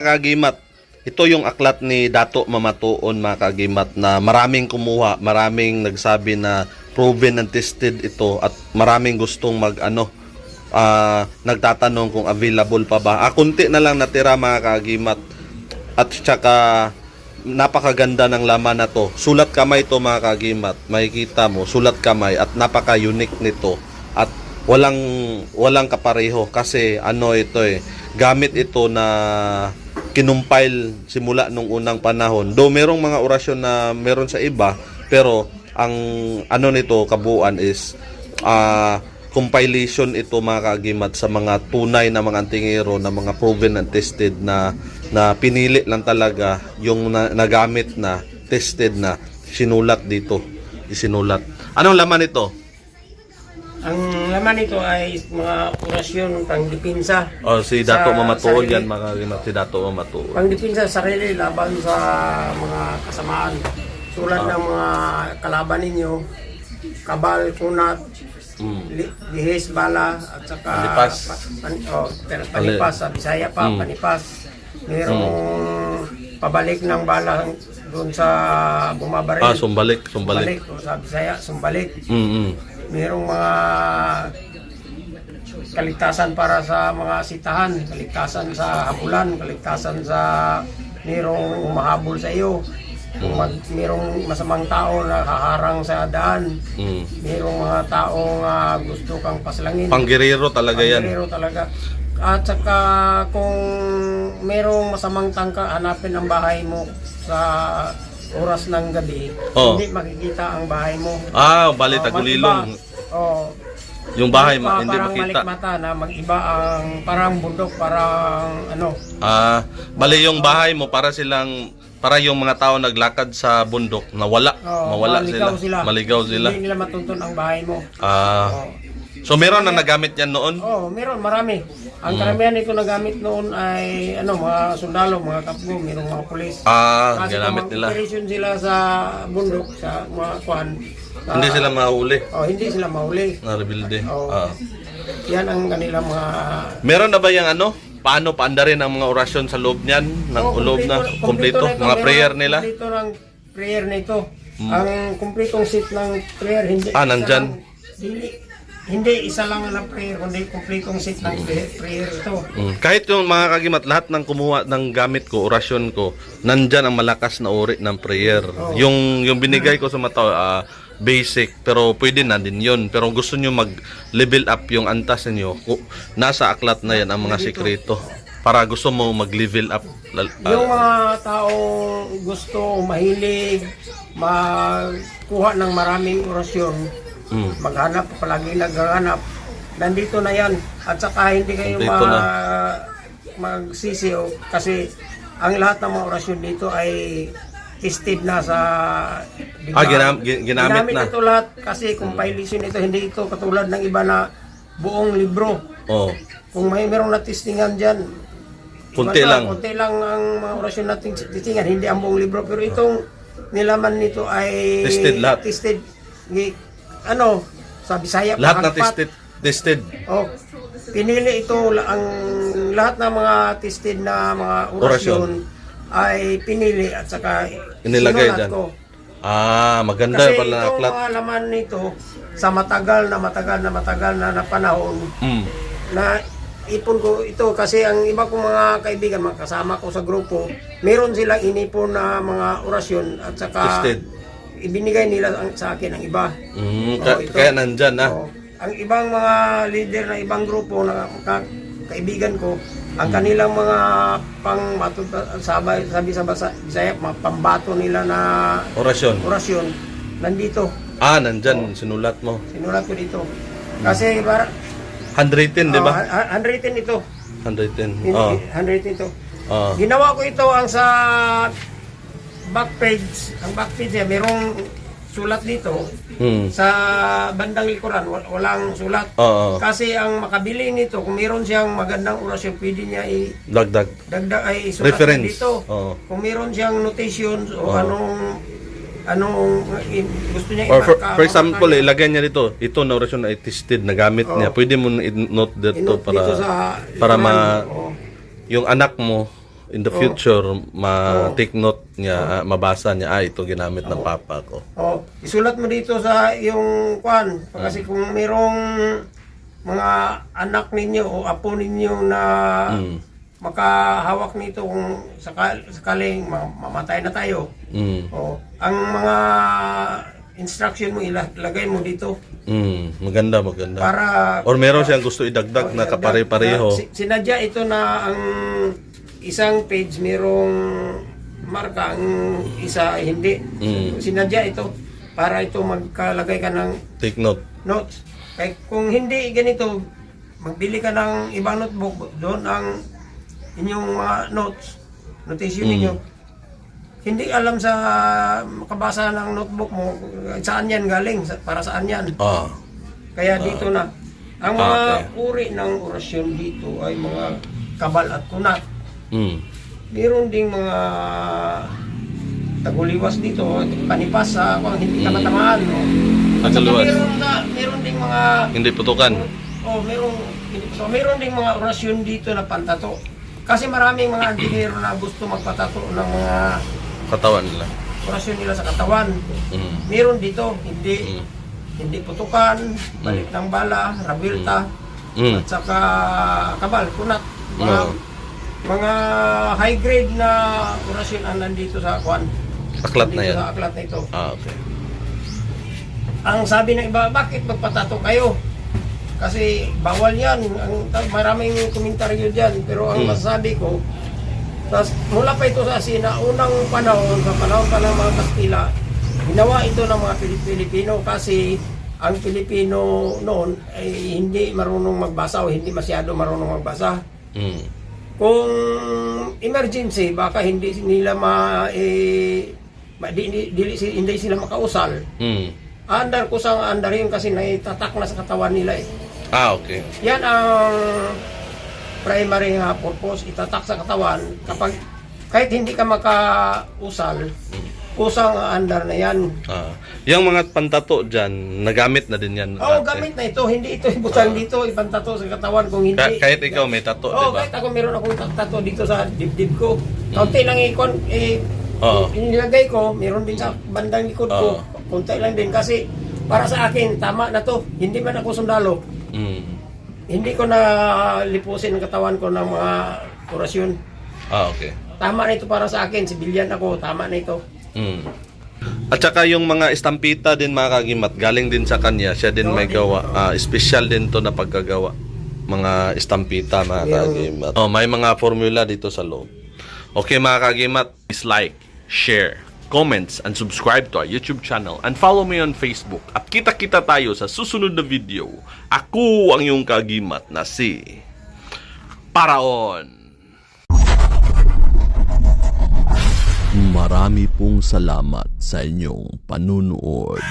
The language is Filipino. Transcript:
Kagimat, ito yung aklat ni Dato Mamatuon, mga kagimat, na maraming kumuha, maraming nagsabi na proven and tested ito, at maraming gustong nagtatanong kung available pa ba. Kunti na lang natira, mga kagimat, at saka napakaganda ng laman na to. Sulat kamay to, mga kagimat, makikita mo, sulat kamay, at napaka-unique nito, at walang kapareho, kasi gamit ito na kinumpile simula nung unang panahon. Though merong mga orasyon na meron sa iba, pero ang nito kabuuan is compilation ito, mga kagimat, sa mga tunay na mga antingero, na mga proven and tested, na pinili lang talaga yung nagamit na, tested na, isinulat. Anong laman ito? Ang laman nito ay mga orasyon pang dipinsa. Si Dato Mamatuon yan, mga kagimat, si Dato Mamatuon. Pang dipinsa sa sarili laban sa mga kasamaan. Tulad ng mga kalaban ninyo, kabal, kunat, lihis, bala, at saka Panipas. Panipas, sa Bisaya pa, panipas. Mayroong pabalik ng bala doon sa bumabaril. Sumbalik. O sa Bisaya, sumbalik. Mayroong mga kaligtasan para sa mga sitahan, kaligtasan sa habulan, kaligtasan sa mayroong humahabol sa iyo, mayroong masamang tao na haharang sa daan, mayroong mga taong gusto kang paslangin. Panggirero talaga yan. Panggirero talaga. At saka kung mayroong masamang tangka, hanapin ang bahay mo sa oras ng gabi, hindi makikita ang bahay mo. Bali tagulilong. Yung bahay hindi parang makita. Malikmata na mag-iba ang parang bundok, parang Bali yung bahay mo para yung mga tao naglakad sa bundok, mawala sila. Maligaw sila. Hindi nila matuntun ang bahay mo. So meron na nagamit yan noon? Meron, marami. Ang karamihan nito nagamit noon ay mga sundalo, mga kapgo, mayroong mga pulis. Kasi ginamit nila. Operation sila sa bundok, sa mga kuhan. Hindi sila mahuli. Hindi sila mahuli. Na-rebuilde. Yan ang kanilang mga... Meron na ba yung paano paandarin ang mga orasyon sa loob niyan? Loob na, kumpleto? Mga prayer nila? Kumpleto ng prayer nito. Ang kumpletong set ng prayer, hindi... Nandyan? Hindi isa lang na prayer, kundi kumpletong set ng prayer ito. Kahit yung mga kagimat, lahat ng kumuha ng gamit ko, orasyon ko, nandyan ang malakas na uri ng prayer. Yung binigay ko sa mata, basic, pero pwede na din yun. Pero gusto nyo mag-level up yung antas ninyo, nasa aklat na yan ang mga sikreto. Para gusto mo mag-level up. Yung mga taong gusto, mahilig, magkuha ng maraming orasyon, maghanap, palagi naghahanap, nandito na yan. At saka hindi kayo magsisiyo, kasi ang lahat ng mga orasyon dito ay tested na sa ginamit na ito lahat, kasi compilation ito, hindi ito katulad ng iba na buong libro. Kung mayroong na-testingan dyan, konti lang ang mga orasyon natin testingan, hindi ang buong libro. Pero itong nilaman nito ay tested sa Bisaya lahat na tested. Pinili ito ang lahat ng mga tested na mga orasyon ay pinili at saka inilagay dyan. Maganda kasi pala itong aklat. mga laman nito sa matagal na panahon na ipon ko ito, kasi ang iba kong mga kaibigan, mga kasama ko sa grupo, meron silang inipon na mga orasyon at saka tested. Ibinigay nila sa akin ang iba. Kaya nandyan ang ibang mga leader na ibang grupo na kaibigan ko, ang kanilang mga sabi sa Bisaya, mga pambato nila na orasyon nandito. Nandyan, sinulat mo. Sinulat ko dito. Kasi para handwritten, di ba? Handwritten ito. Handwritten. Handwritten ito. Ginawa ko ito ang sa backpage. Ang backpage niya, merong sulat dito. Sa bandang likuran, walang sulat. Kasi ang makabili nito, kung meron siyang magandang orasyon, pwede niya dagdag ay isulat reference dito. Kung meron siyang notations o anong gusto niya imarka. For example, ilagay niya dito, ito na orasyon na tested na gamit niya. Pwede mo i-note dito para yung anak mo in the future, ma-take note niya, mabasa niya, ito ginamit ng papa ko. Oh, isulat mo dito sa yung kwan. Kasi kung mayroong mga anak ninyo o apo ninyo na makahawak nito kung sakaling mamatay na tayo. Oh, ang mga instruction mo ilagay mo dito. Maganda. Para Or meron siyang gusto idagdag na kapare-pareho. Sinadya ito na ang isang page merong marka, ang isa hindi. Sinadya ito para ito magkalagay ka ng Take note. notes. Kaya kung hindi ganito, magbili ka ng ibang notebook, doon ang inyong mga notes, notation ninyo. Hindi alam sa makabasa ng notebook mo, saan yan galing, para saan yan. Kaya dito na. Ang mga uri ng orasyon dito ay mga kabal at kunat. Meron ding mga taguliwas dito, panipas sa hindi ka matamaan. No? At saka meron ding mga... Hindi putukan. Meron ding mga orasyon dito na pantato. Kasi maraming mga engineer na gusto magpatato ng mga Katawan nila. orasyon nila sa katawan. Meron dito, hindi putukan, balik ng bala, rabirta, at saka kabal, kunat. Mga high grade na orasyon ang nandito sa kwan. Aklat na yan. Sa aklat na ito. Okay. Ang sabi ng iba, bakit magpatato kayo? Kasi bawal yan. Maraming komentaryo dyan. Pero ang masasabi ko, mula pa ito sa Asina, unang panahon, sa panahon pa ng mga Kastila, ginawa ito ng mga Pilipino kasi ang Pilipino noon ay hindi marunong magbasa o hindi masyado marunong magbasa. Kung emergency, baka hindi nila hindi sila makausal. Andar ko sa andar yun kasi naitatak na sa katawan nila eh. Okay. Yan ang primary purpose, itatak sa katawan. Kapag kahit hindi ka makausal, kusang andar na yan. Yung mga pantato dyan, nagamit na din yan. Oo, gamit na ito. Hindi ito ibutang dito, ipantato sa katawan kung hindi. Kahit ikaw may tato, di ba? Kahit ako meron akong tato dito sa dibdib ko. Kaunti lang inilagay ko, meron din sa bandang likod ko. Kunti lang din kasi para sa akin, tama na to. Hindi man ako sundalo. Hindi ko na lipusin ang katawan ko ng mga orasyon. Okay. Tama na ito para sa akin. Sibilyan ako, tama na ito. At saka yung mga estampita din mga kagimat, galing din sa kanya, siya din may gawa. Special din to na pagkagawa. Mga estampita mga kagimat. May mga formula dito sa loob. Okay mga kagimat, please like, share, comments, and subscribe to our YouTube channel and follow me on Facebook. At kita-kita tayo sa susunod na video. Ako ang iyong kagimat na si Paraon. Marami pong salamat sa inyong panunood.